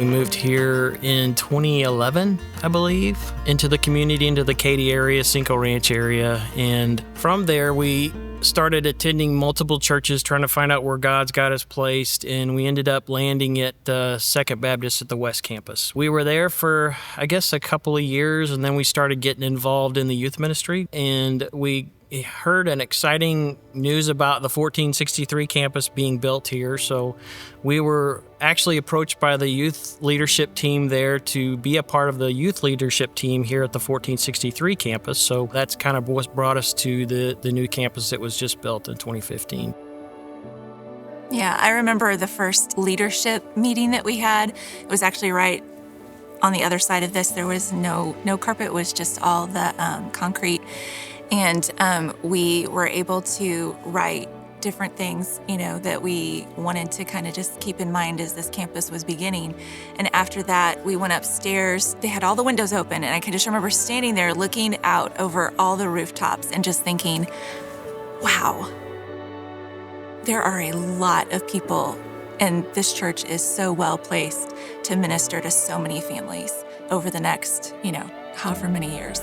We moved here in 2011, I believe, into the community, into the Katy area, Cinco Ranch area. And from there, we started attending multiple churches, trying to find out where God's got us placed. And we ended up landing at Second Baptist at the West Campus. We were there for, I guess, a couple of years, and then we started getting involved in the youth ministry. And we heard an exciting news about the 1463 campus being built here. So we were actually approached by the youth leadership team there to be a part of the youth leadership team here at the 1463 campus. So that's kind of what brought us to the new campus that was just built in 2015. Yeah, I remember the first leadership meeting that we had. It was actually right on the other side of this. There was no carpet, it was just all the concrete. And we were able to write different things, that we wanted to kind of just keep in mind as this campus was beginning. And after that, we went upstairs. They had all the windows open, and I can just remember standing there looking out over all the rooftops and just thinking, wow, there are a lot of people, and this church is so well placed to minister to so many families over the next, however many years.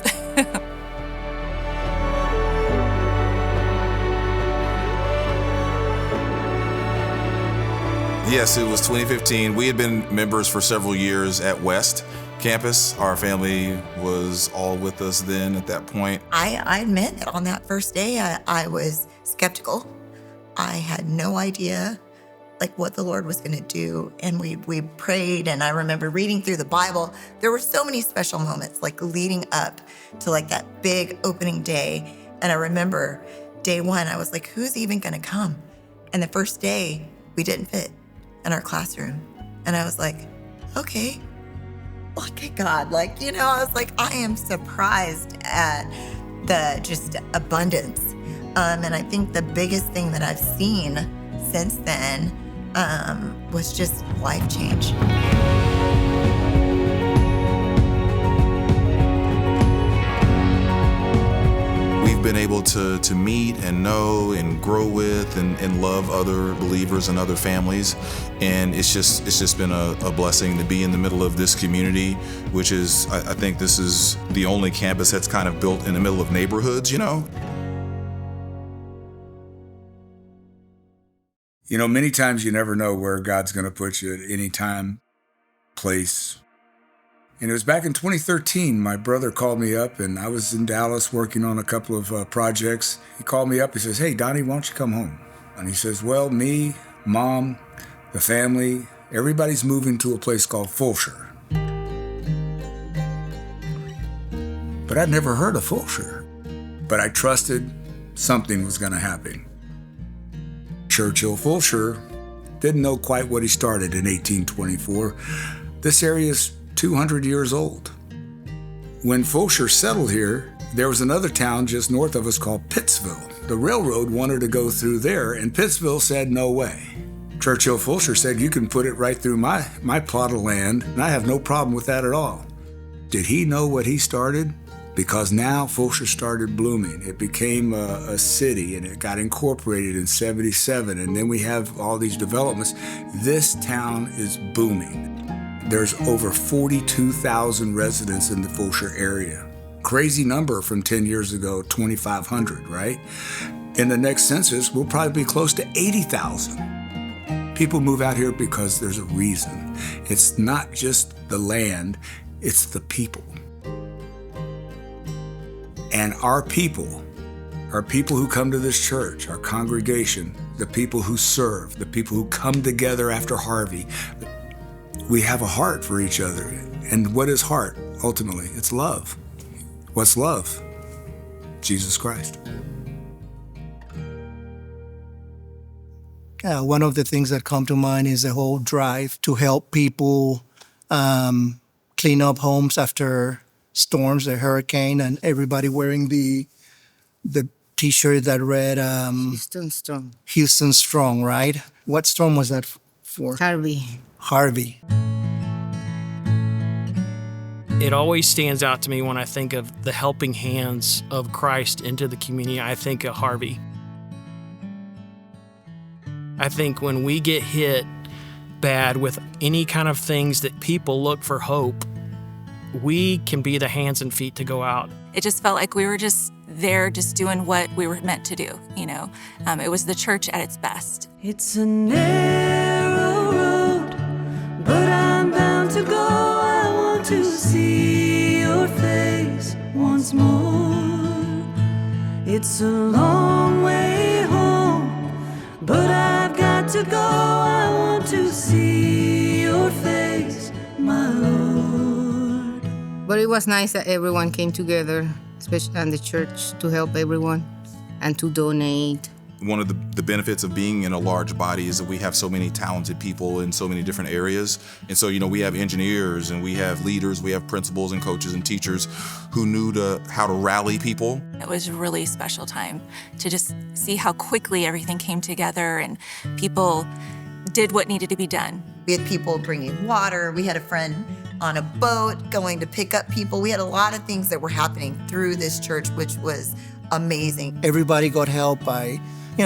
Yes, it was 2015. We had been members for several years at West Campus. Our family was all with us then at that point. I admit that on that first day, I was skeptical. I had no idea what the Lord was going to do. And we prayed, and I remember reading through the Bible. There were so many special moments leading up to that big opening day. And I remember day one, I was like, who's even going to come? And the first day, we didn't fit in our classroom. And I was like, okay, look at God. I was like, I am surprised at the just abundance. And I think the biggest thing that I've seen since then was just life change. We've been able to meet and know and grow with and love other believers and other families. And it's just been a blessing to be in the middle of this community, which is, I think this is the only campus that's kind of built in the middle of neighborhoods, Many times you never know where God's going to put you at any time, place. And it was back in 2013, my brother called me up, and I was in Dallas working on a couple of projects. He called me up, he says, hey, Donnie, why don't you come home? And he says, well, me, Mom, the family, everybody's moving to a place called Fulshear. But I'd never heard of Fulshear. But I trusted something was going to happen. Churchill Fulshear didn't know quite what he started in 1824. This area is 200 years old. When Fulshear settled here, there was another town just north of us called Pittsville. The railroad wanted to go through there, and Pittsville said, no way. Churchill Fulshear said, you can put it right through my plot of land, and I have no problem with that at all. Did he know what he started? Because now Fulshear started blooming. It became a city, and it got incorporated in 77, and then we have all these developments. This town is booming. There's over 42,000 residents in the Fulshear area. Crazy number from 10 years ago, 2,500, right? In the next census, we'll probably be close to 80,000. People move out here because there's a reason. It's not just the land, it's the people. And our people who come to this church, our congregation, the people who serve, the people who come together after Harvey, we have a heart for each other. And what is heart? Ultimately, it's love. What's love? Jesus Christ. One of the things that come to mind is the whole drive to help people clean up homes after storms, a hurricane, and everybody wearing the T-shirt that read Houston Strong. Houston Strong, right? What storm was that for? Harvey. It always stands out to me when I think of the helping hands of Christ into the community. I think of Harvey. I think when we get hit bad with any kind of things that people look for hope, we can be the hands and feet to go out. It just felt like we were just there, just doing what we were meant to do, you know. It was the church at its best. It's a narrow road, but I'm bound to go. I want to see your face once more. It's a long way home, but I've got to go. I want to see your face, my Lord. But it was nice that everyone came together, especially in the church, to help everyone and to donate. One of the benefits of being in a large body is that we have so many talented people in so many different areas. And so, we have engineers and we have leaders, we have principals and coaches and teachers who knew how to rally people. It was a really special time to just see how quickly everything came together and people did what needed to be done. We had people bringing water. We had a friend on a boat going to pick up people. We had a lot of things that were happening through this church, which was amazing. Everybody got help by,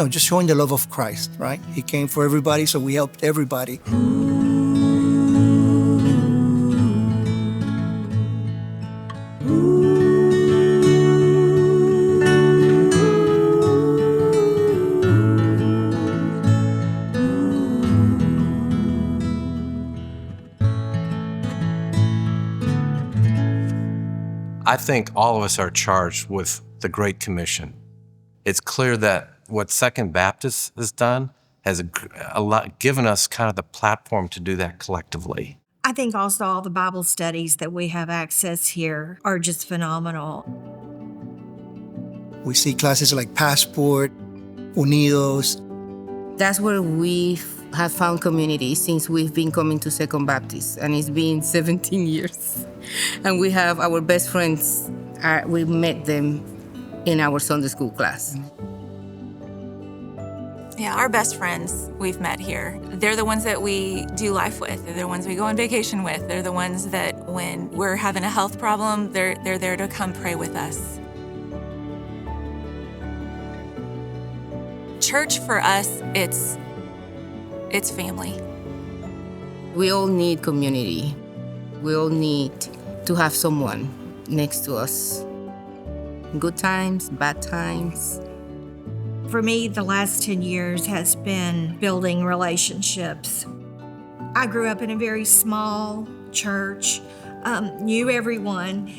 just showing the love of Christ, right? He came for everybody, so we helped everybody. I think all of us are charged with the Great Commission. It's clear that what Second Baptist has done has given us kind of the platform to do that collectively. I think also all the Bible studies that we have access here are just phenomenal. We see classes like Passport, Unidos. That's where we have found community since we've been coming to Second Baptist, and it's been 17 years. And we have our best friends, we met them in our Sunday school class. Yeah, our best friends we've met here. They're the ones that we do life with. They're the ones we go on vacation with. They're the ones that when we're having a health problem, they're there to come pray with us. Church for us, it's family. We all need community. We all need to have someone next to us. Good times, bad times. For me, the last 10 years has been building relationships. I grew up in a very small church, knew everyone,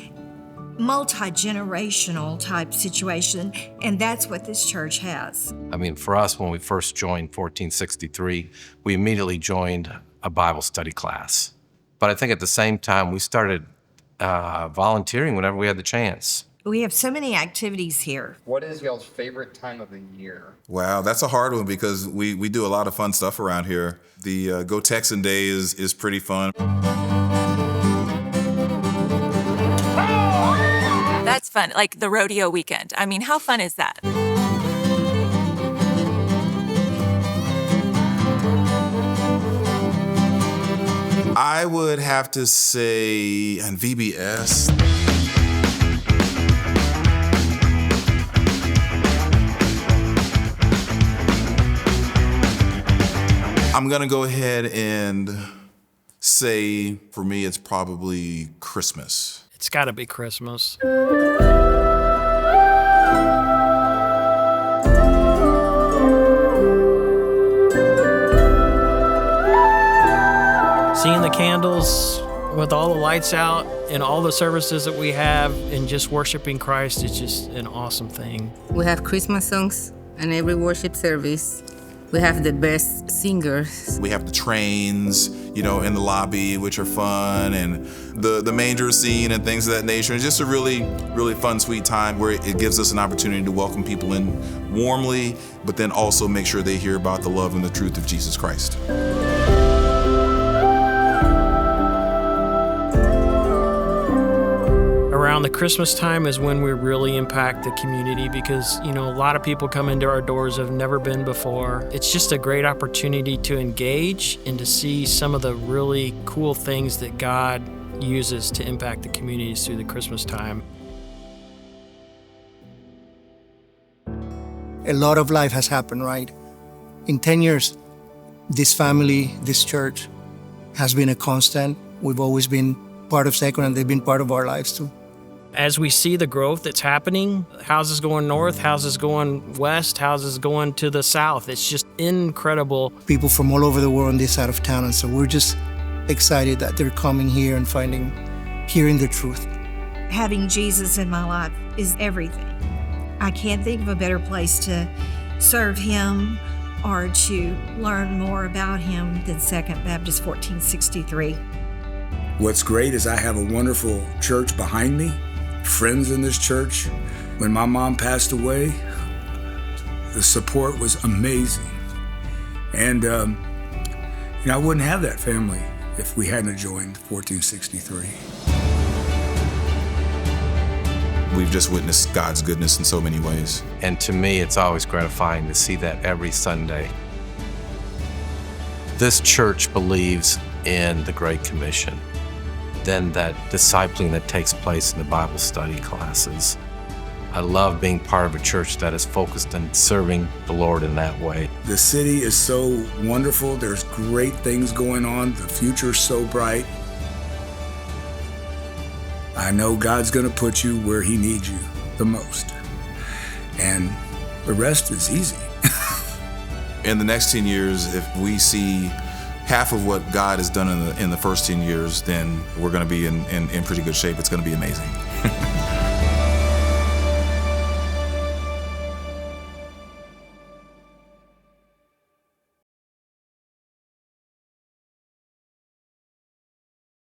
multi-generational type situation, and that's what this church has. I mean, for us, when we first joined 1463, we immediately joined a Bible study class. But I think at the same time, we started volunteering whenever we had the chance. We have so many activities here. What is y'all's favorite time of the year? Wow, that's a hard one because we do a lot of fun stuff around here. The Go Texan Day is pretty fun. That's fun, like the rodeo weekend. I mean, how fun is that? I would have to say on VBS. I'm gonna go ahead and say for me it's probably Christmas. It's got to be Christmas. Seeing the candles with all the lights out and all the services that we have and just worshiping Christ is just an awesome thing. We have Christmas songs in every worship service. We have the best singers. We have the trains, in the lobby, which are fun, and the manger scene and things of that nature. It's just a really, really fun, sweet time where it gives us an opportunity to welcome people in warmly, but then also make sure they hear about the love and the truth of Jesus Christ. Around the Christmas time is when we really impact the community because, a lot of people come into our doors have never been before. It's just a great opportunity to engage and to see some of the really cool things that God uses to impact the communities through the Christmas time. A lot of life has happened, right? In 10 years, this family, this church, has been a constant. We've always been part of Second, and they've been part of our lives too. As we see the growth that's happening, houses going north, houses going west, houses going to the south, it's just incredible. People from all over the world on this side of town, and so we're just excited that they're coming here and hearing the truth. Having Jesus in my life is everything. I can't think of a better place to serve him or to learn more about him than Second Baptist 1463. What's great is I have a wonderful church behind me, friends in this church. When my mom passed away, the support was amazing. And I wouldn't have that family if we hadn't joined 1463. We've just witnessed God's goodness in so many ways. And to me, it's always gratifying to see that every Sunday. This church believes in the Great Commission. Then that discipling that takes place in the Bible study classes. I love being part of a church that is focused on serving the Lord in that way. The city is so wonderful. There's great things going on. The future's so bright. I know God's going to put you where he needs you the most. And the rest is easy. In the next 10 years, if we see half of what God has done in the first 10 years, then we're going to be in pretty good shape. It's going to be amazing.